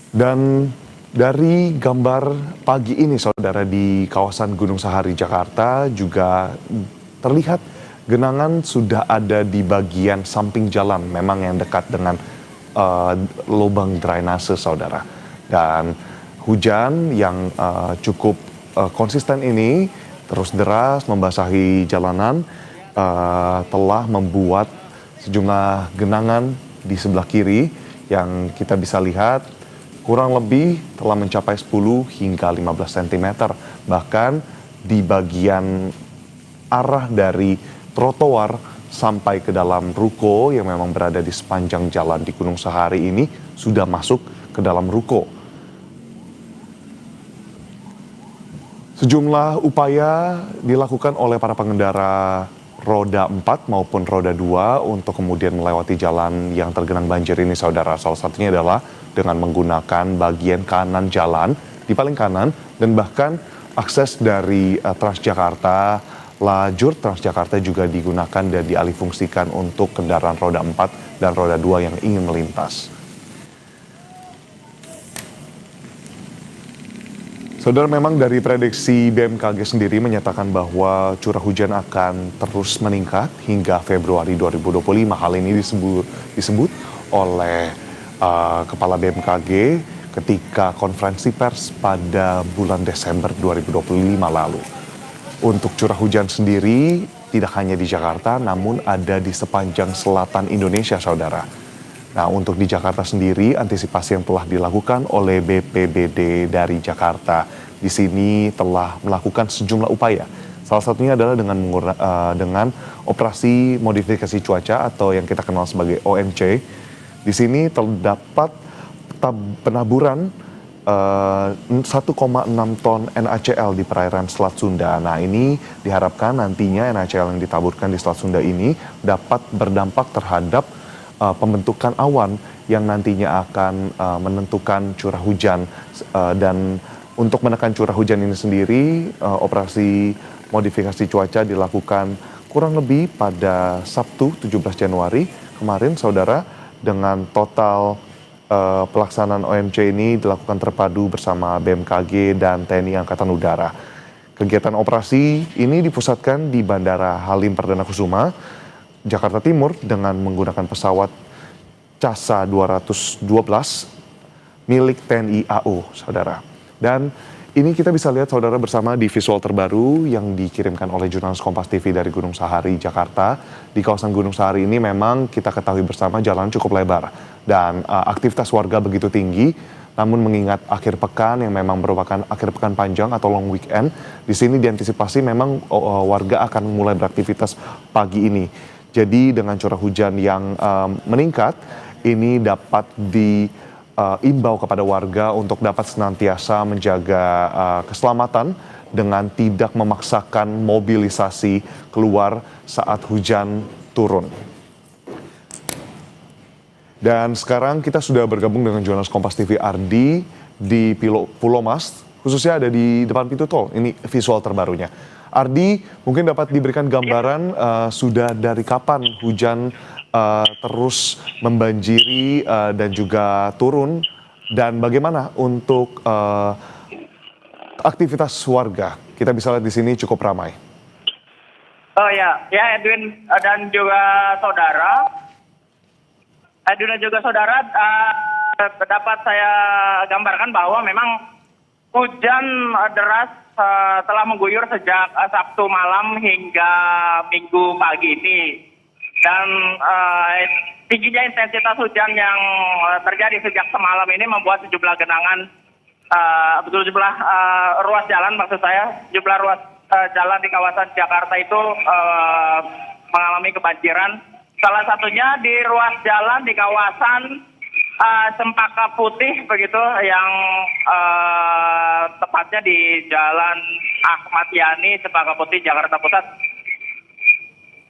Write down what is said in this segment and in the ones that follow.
Dan dari gambar pagi ini saudara di kawasan Gunung Sahari Jakarta juga terlihat genangan sudah ada di bagian samping jalan memang yang dekat dengan eh, lubang drainase saudara. Dan hujan yang cukup konsisten ini terus deras membasahi jalanan telah membuat sejumlah genangan di sebelah kiri yang kita bisa lihat kurang lebih telah mencapai 10 hingga 15 cm. Bahkan di bagian arah dari trotoar sampai ke dalam ruko yang memang berada di sepanjang jalan di Gunung Sahari ini sudah masuk ke dalam ruko. Sejumlah upaya dilakukan oleh para pengendara roda 4 maupun roda 2 untuk kemudian melewati jalan yang tergenang banjir ini saudara. Salah satunya adalah dengan menggunakan bagian kanan jalan di paling kanan dan bahkan akses dari Transjakarta, lajur Transjakarta juga digunakan dan dialihfungsikan untuk kendaraan roda 4 dan roda 2 yang ingin melintas. Saudara, memang dari prediksi BMKG sendiri menyatakan bahwa curah hujan akan terus meningkat hingga Februari 2025. Hal ini disebut oleh Kepala BMKG ketika konferensi pers pada bulan Desember 2025 lalu. Untuk curah hujan sendiri tidak hanya di Jakarta namun ada di sepanjang selatan Indonesia, saudara. Nah, untuk di Jakarta sendiri, antisipasi yang telah dilakukan oleh BPBD dari Jakarta di sini telah melakukan sejumlah upaya. Salah satunya adalah dengan operasi modifikasi cuaca atau yang kita kenal sebagai OMC. Di sini terdapat penaburan 1,6 ton NaCl di perairan Selat Sunda. Nah, ini diharapkan nantinya NaCl yang ditaburkan di Selat Sunda ini dapat berdampak terhadap pembentukan awan yang nantinya akan menentukan curah hujan. Dan untuk menekan curah hujan ini sendiri, operasi modifikasi cuaca dilakukan kurang lebih pada Sabtu 17 Januari kemarin, saudara, dengan total pelaksanaan OMC ini dilakukan terpadu bersama BMKG dan TNI Angkatan Udara. Kegiatan operasi ini dipusatkan di Bandara Halim Perdana Kusuma, Jakarta Timur dengan menggunakan pesawat CASA 212 milik TNI AU, saudara. Dan ini kita bisa lihat, saudara, bersama di visual terbaru yang dikirimkan oleh jurnalis Kompas TV dari Gunung Sahari, Jakarta. Di kawasan Gunung Sahari ini memang kita ketahui bersama jalan cukup lebar dan aktivitas warga begitu tinggi. Namun mengingat akhir pekan yang memang merupakan akhir pekan panjang atau long weekend, di sini diantisipasi memang warga akan mulai beraktivitas pagi ini. Jadi dengan curah hujan yang meningkat, ini dapat diimbau kepada warga untuk dapat senantiasa menjaga keselamatan dengan tidak memaksakan mobilisasi keluar saat hujan turun. Dan sekarang kita sudah bergabung dengan jurnalis Kompas TV Ardi di Pulau Mas, khususnya ada di depan pintu tol. Ini visual terbarunya. Ardi, mungkin dapat diberikan gambaran sudah dari kapan hujan terus membanjiri dan juga turun, dan bagaimana untuk aktivitas warga? Kita bisa lihat di sini cukup ramai. Oh ya, ya Edwin dan juga saudara. Edwin dan juga saudara, dapat saya gambarkan bahwa memang hujan deras telah mengguyur sejak Sabtu malam hingga Minggu pagi ini. Dan tingginya intensitas hujan yang terjadi sejak semalam ini membuat sejumlah genangan, sejumlah ruas jalan, maksud saya, sejumlah ruas jalan di kawasan Jakarta itu mengalami kebanjiran. Salah satunya di ruas jalan di kawasan Cempaka Putih begitu, yang tepatnya di Jalan Ahmad Yani, Cempaka Putih, Jakarta Pusat.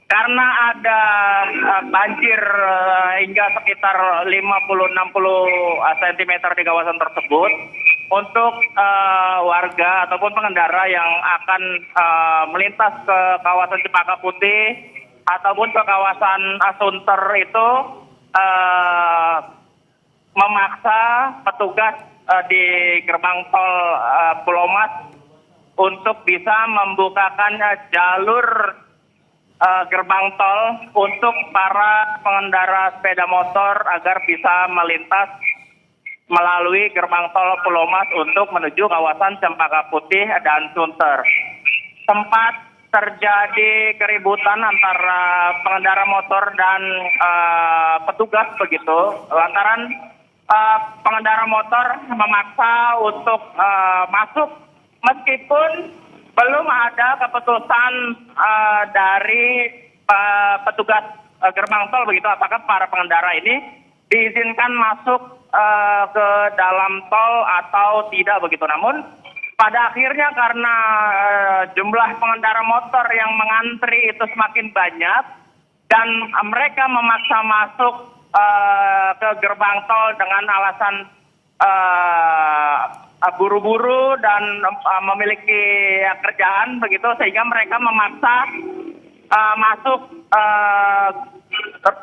Karena ada banjir hingga sekitar 50-60 cm di kawasan tersebut, untuk warga ataupun pengendara yang akan melintas ke kawasan Cempaka Putih ataupun ke kawasan Sunter itu memaksa petugas di gerbang tol Pulau Mas untuk bisa membukakan jalur gerbang tol untuk para pengendara sepeda motor agar bisa melintas melalui gerbang tol Pulau Mas untuk menuju kawasan Cempaka Putih dan Sunter. Sempat terjadi keributan antara pengendara motor dan petugas begitu, lantaran pengendara motor memaksa untuk masuk meskipun belum ada keputusan dari petugas gerbang tol begitu, apakah para pengendara ini diizinkan masuk ke dalam tol atau tidak begitu. Namun pada akhirnya karena jumlah pengendara motor yang mengantri itu semakin banyak dan mereka memaksa masuk ke gerbang tol dengan alasan buru-buru dan memiliki kerjaan begitu, sehingga mereka memaksa masuk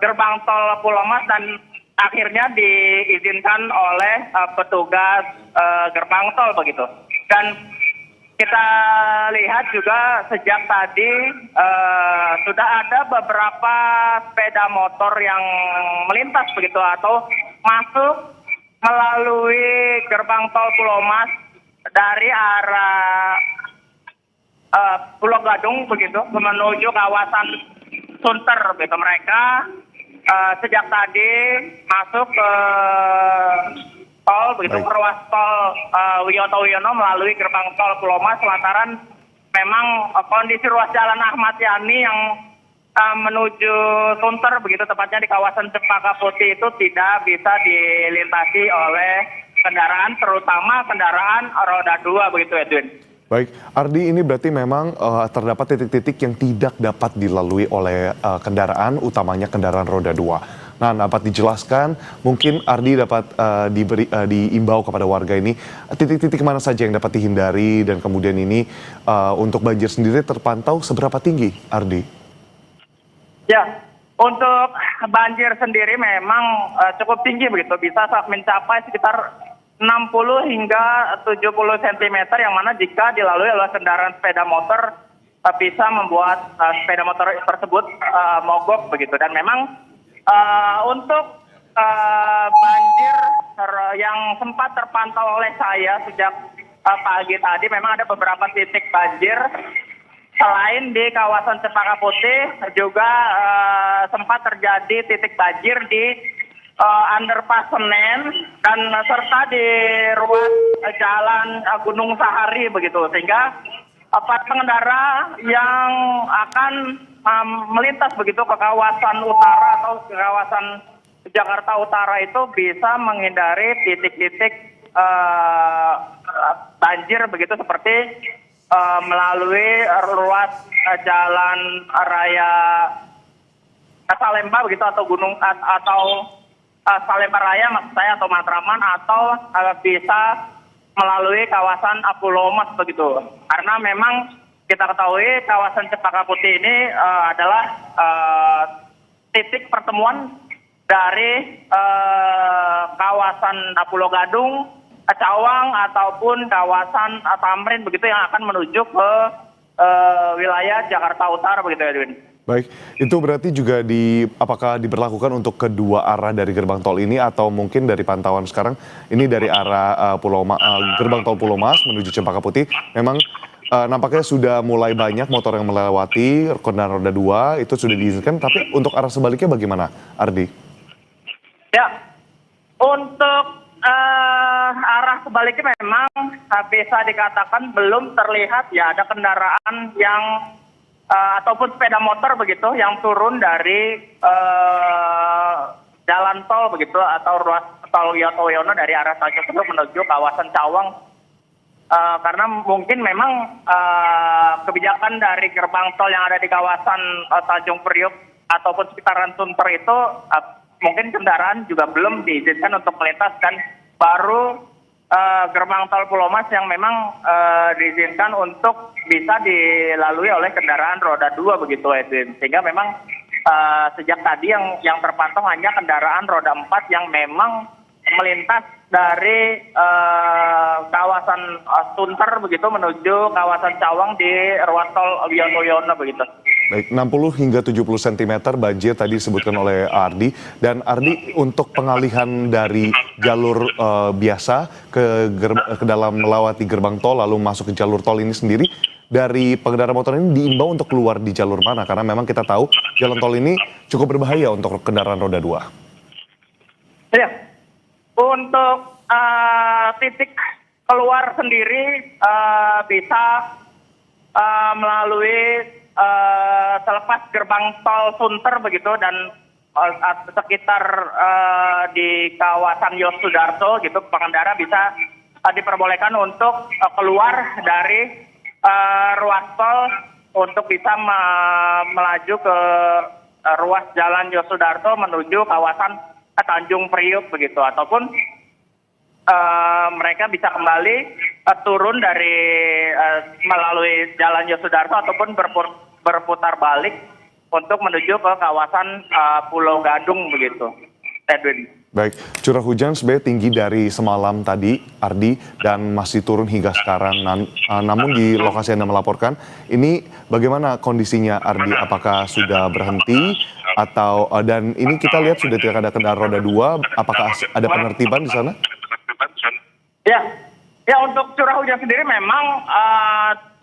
gerbang tol Pulau Mas dan akhirnya diizinkan oleh petugas gerbang tol begitu. Dan kita lihat juga sejak tadi sudah ada beberapa sepeda motor yang melintas begitu atau masuk melalui gerbang tol Pulau Mas dari arah Pulau Gadung begitu menuju kawasan Sunter begitu. Mereka sejak tadi masuk ke tol begitu, ke ruas tol Wiyoto Wiono melalui gerbang tol Pulau Mas lantaran memang kondisi ruas jalan Ahmad Yani yang menuju Sunter begitu, tepatnya di kawasan Cempaka Putih itu tidak bisa dilintasi oleh kendaraan, terutama kendaraan roda 2 begitu, Edwin. Baik, Ardi, ini berarti memang terdapat titik-titik yang tidak dapat dilalui oleh kendaraan, utamanya kendaraan roda 2. Nah, dapat dijelaskan, mungkin Ardi dapat diimbau kepada warga ini, titik-titik mana saja yang dapat dihindari, dan kemudian ini untuk banjir sendiri terpantau seberapa tinggi, Ardi? Ya, untuk banjir sendiri memang cukup tinggi begitu, bisa mencapai sekitar 60 hingga 70 cm, yang mana jika dilalui oleh kendaraan sepeda motor bisa membuat sepeda motor tersebut mogok begitu. Dan memang untuk banjir yang sempat terpantau oleh saya sejak pagi tadi, memang ada beberapa titik banjir. Selain di kawasan Cempaka Putih, juga sempat terjadi titik banjir di underpass Senen dan serta di ruas jalan Gunung Sahari begitu, sehingga para pengendara yang akan melintas begitu ke kawasan utara atau ke kawasan Jakarta Utara itu bisa menghindari titik-titik banjir begitu, seperti melalui ruas jalan raya Salemba begitu, atau Salemba Raya maksud saya, atau Matraman, atau bisa melalui kawasan Pulau Mas begitu. Karena memang kita ketahui kawasan Cempaka Putih ini adalah titik pertemuan dari kawasan Pulau Gadung, Cawang, ataupun kawasan Tamrin begitu, yang akan menuju ke wilayah Jakarta Utara begitu, Edwin. Baik, itu berarti juga apakah diberlakukan untuk kedua arah dari gerbang tol ini, atau mungkin dari pantauan sekarang ini dari arah gerbang tol Pulau Mas menuju Cempaka Putih, memang nampaknya sudah mulai banyak motor yang melewati kendaraan roda 2 itu sudah diizinkan, tapi untuk arah sebaliknya bagaimana, Ardi? Ya, untuk arah sebaliknya memang bisa dikatakan belum terlihat ya ada kendaraan yang ataupun sepeda motor begitu yang turun dari jalan tol begitu, atau ruas tol Wiyoto Wiono dari arah Tanjung Priok menuju kawasan Cawang, karena mungkin memang kebijakan dari gerbang tol yang ada di kawasan Tanjung Priok ataupun sekitaran Sunter itu mungkin kendaraan juga belum diizinkan untuk melintas, dan baru gerbang tol Pulau Mas yang memang diizinkan untuk bisa dilalui oleh kendaraan roda 2 begitu, Edwin. Sehingga memang sejak tadi yang terpantau hanya kendaraan roda 4 yang memang melintas dari kawasan Sunter begitu menuju kawasan Cawang di ruas tol Wiono begitu. Baik, 60 hingga 70 cm banjir tadi disebutkan oleh Ardi. Dan Ardi, untuk pengalihan dari jalur biasa ke dalam melewati gerbang tol lalu masuk ke jalur tol ini sendiri, dari pengendara motor ini diimbau untuk keluar di jalur mana? Karena memang kita tahu jalan tol ini cukup berbahaya untuk kendaraan roda 2. Iya, untuk titik keluar sendiri bisa melalui selepas gerbang tol Sunter begitu dan sekitar di kawasan Yos Sudarso gitu, pengendara bisa diperbolehkan untuk keluar dari ruas tol untuk bisa melaju ke ruas jalan Yos Sudarso menuju kawasan Tanjung Priuk begitu, ataupun mereka bisa kembali turun dari melalui jalan Yos Sudarso ataupun berputar balik untuk menuju ke kawasan Pulau Gadung begitu, Edwin. Baik, curah hujan sebenarnya tinggi dari semalam tadi, Ardi, dan masih turun hingga sekarang. Namun di lokasi Anda melaporkan, ini bagaimana kondisinya, Ardi? Apakah sudah berhenti atau dan ini kita lihat sudah tidak ada kendaraan roda 2? Apakah ada penertiban di sana? Ya untuk curah hujan sendiri memang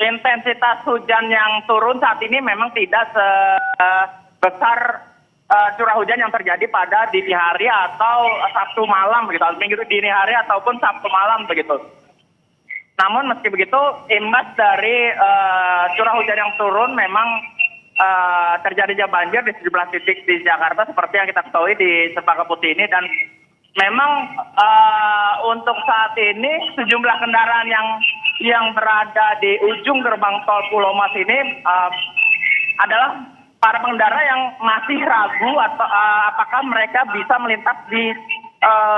intensitas hujan yang turun saat ini memang tidak sebesar curah hujan yang terjadi pada dini hari atau Sabtu malam begitu, minggu dini hari ataupun Sabtu malam begitu. Namun meski begitu, imbas dari curah hujan yang turun memang terjadinya banjir di sejumlah titik di Jakarta seperti yang kita ketahui di Cempaka Putih ini, dan memang untuk saat ini sejumlah kendaraan yang berada di ujung gerbang tol Pulau Mas ini adalah para pengendara yang masih ragu atau apakah mereka bisa melintas di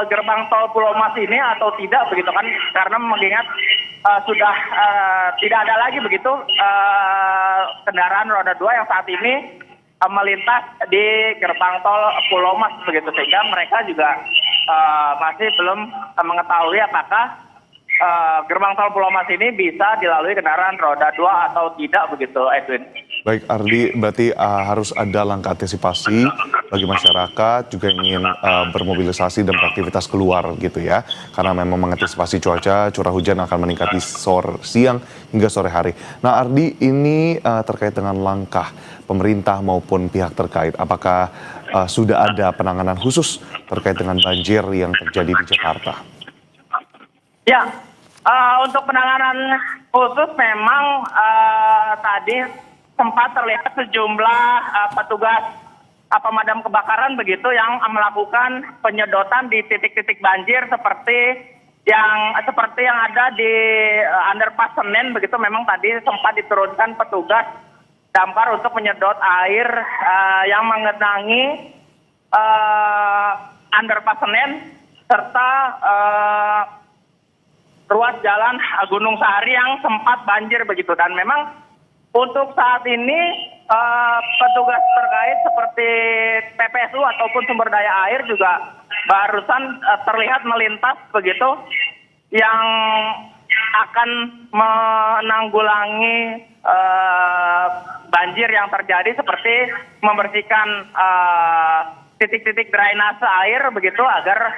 gerbang tol Pulau Mas ini atau tidak begitu kan, karena mengingat sudah tidak ada lagi begitu kendaraan roda 2 yang saat ini melintas di gerbang tol Pulau Mas begitu, sehingga mereka juga masih belum mengetahui apakah gerbang tol Pulau Mas ini bisa dilalui kendaraan roda 2 atau tidak begitu, Edwin. Baik, Ardi, berarti harus ada langkah antisipasi bagi masyarakat juga yang ingin bermobilisasi dan beraktivitas keluar gitu ya. Karena memang mengantisipasi cuaca, curah hujan akan meningkat di siang hingga sore hari. Nah, Ardi, ini terkait dengan langkah pemerintah maupun pihak terkait. Apakah sudah ada penanganan khusus terkait dengan banjir yang terjadi di Jakarta? Ya, untuk penanganan khusus memang tadi sempat terlihat sejumlah petugas pemadam kebakaran begitu yang melakukan penyedotan di titik-titik banjir seperti yang ada di underpass Senen begitu. Memang tadi sempat diturunkan petugas damkar untuk menyedot air yang mengenangi underpass Senen serta ruas jalan Gunung Sahari yang sempat banjir begitu. Dan memang untuk saat ini petugas terkait seperti PPSU ataupun sumber daya air juga barusan terlihat melintas begitu yang akan menanggulangi banjir yang terjadi, seperti membersihkan titik-titik drainase air begitu agar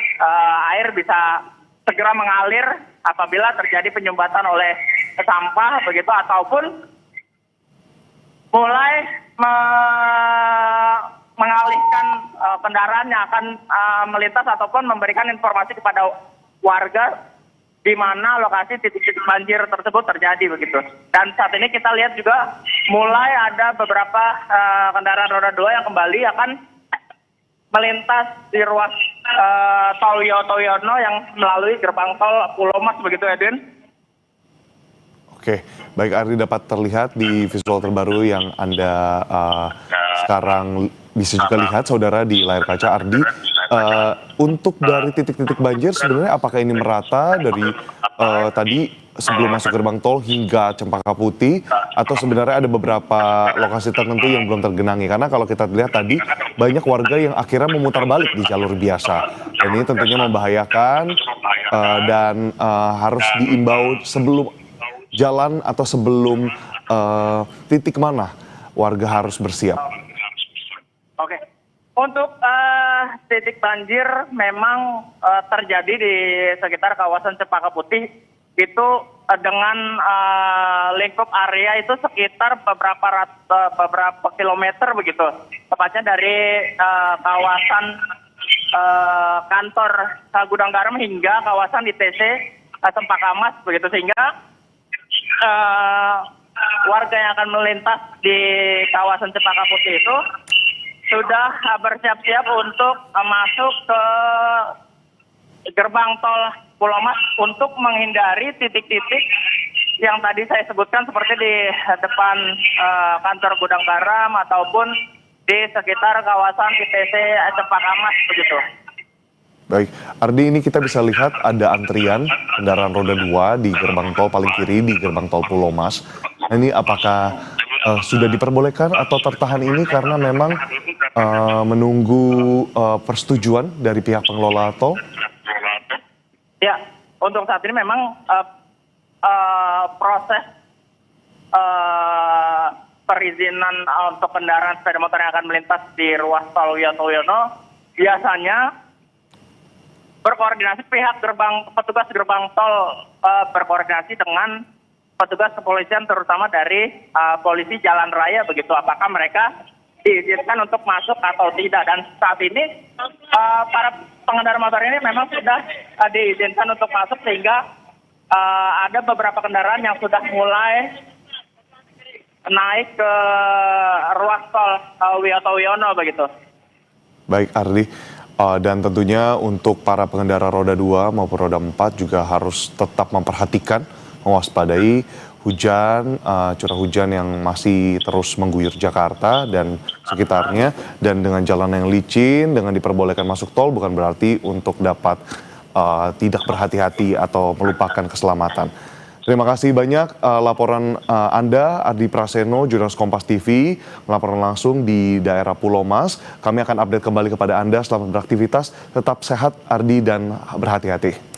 air bisa segera mengalir apabila terjadi penyumbatan oleh sampah begitu, ataupun mulai mengalihkan kendaraan yang akan melintas ataupun memberikan informasi kepada warga di mana lokasi titik-titik banjir tersebut terjadi begitu. Dan saat ini kita lihat juga mulai ada beberapa kendaraan roda 2 yang kembali akan melintas di ruas tol Wiono yang melalui gerbang tol Pulau Mas begitu, Edwin. Oke, baik, Ardi, dapat terlihat di visual terbaru yang Anda sekarang bisa juga lihat, saudara, di layar kaca, Ardi. Untuk dari titik-titik banjir sebenarnya apakah ini merata dari tadi sebelum masuk gerbang tol hingga Cempaka Putih, atau sebenarnya ada beberapa lokasi tertentu yang belum tergenangi? Karena kalau kita lihat tadi banyak warga yang akhirnya memutar balik di jalur biasa. Dan ini tentunya membahayakan dan harus diimbau sebelum jalan atau sebelum titik mana warga harus bersiap. Oke, untuk titik banjir memang terjadi di sekitar kawasan Cempaka Putih itu dengan lingkup area itu sekitar beberapa kilometer begitu, tepatnya dari kawasan kantor Gudang Garam hingga kawasan ITC Cempaka Mas begitu, sehingga warga yang akan melintas di kawasan Cempaka Putih itu sudah bersiap-siap untuk masuk ke gerbang tol Pulau Mas untuk menghindari titik-titik yang tadi saya sebutkan seperti di depan kantor Gudang Garam ataupun di sekitar kawasan ITC Cempaka Mas begitu. Baik, Ardi, ini kita bisa lihat ada antrian kendaraan roda 2 di gerbang tol paling kiri di gerbang tol Pulau Mas. Nah, ini apakah sudah diperbolehkan atau tertahan ini karena memang menunggu persetujuan dari pihak pengelola tol? Ya, untuk saat ini memang proses perizinan untuk kendaraan sepeda motor yang akan melintas di ruas tol Wiyoto Wiono biasanya berkoordinasi petugas gerbang tol berkoordinasi dengan petugas kepolisian terutama dari polisi jalan raya begitu, apakah mereka diizinkan untuk masuk atau tidak. Dan saat ini para pengendara motor ini memang sudah diizinkan untuk masuk, sehingga ada beberapa kendaraan yang sudah mulai naik ke ruas tol Wiyoto Wiono begitu. Baik, Ardi. Dan tentunya untuk para pengendara roda 2 maupun roda 4 juga harus tetap memperhatikan, mewaspadai hujan, curah hujan yang masih terus mengguyur Jakarta dan sekitarnya. Dan dengan jalan yang licin, dengan diperbolehkan masuk tol bukan berarti untuk dapat tidak berhati-hati atau melupakan keselamatan. Terima kasih banyak laporan Anda, Ardi Praseno, jurnalis Kompas TV, melaporkan langsung di daerah Pulau Mas. Kami akan update kembali kepada Anda. Selamat beraktivitas, tetap sehat Ardi dan berhati-hati.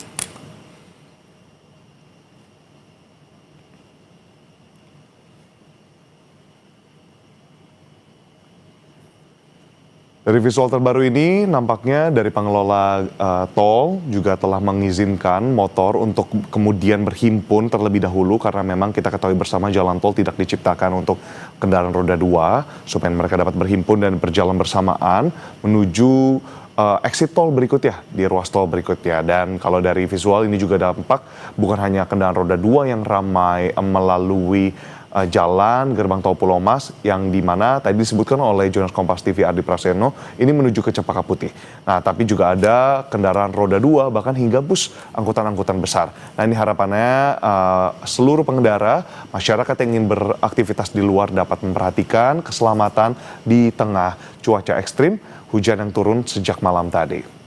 Dari visual terbaru ini, nampaknya dari pengelola tol juga telah mengizinkan motor untuk kemudian berhimpun terlebih dahulu, karena memang kita ketahui bersama jalan tol tidak diciptakan untuk kendaraan roda 2, supaya mereka dapat berhimpun dan berjalan bersamaan menuju exit tol berikutnya, di ruas tol berikutnya. Dan kalau dari visual ini juga dampak bukan hanya kendaraan roda 2 yang ramai melalui jalan gerbang tol Pulau Mas, yang dimana tadi disebutkan oleh jurnalis Kompas TV Ardi Praseno ini menuju ke Cempaka Putih. Nah, tapi juga ada kendaraan roda 2 bahkan hingga bus angkutan-angkutan besar. Nah, ini harapannya seluruh pengendara, masyarakat yang ingin beraktivitas di luar dapat memperhatikan keselamatan di tengah cuaca ekstrim, hujan yang turun sejak malam tadi.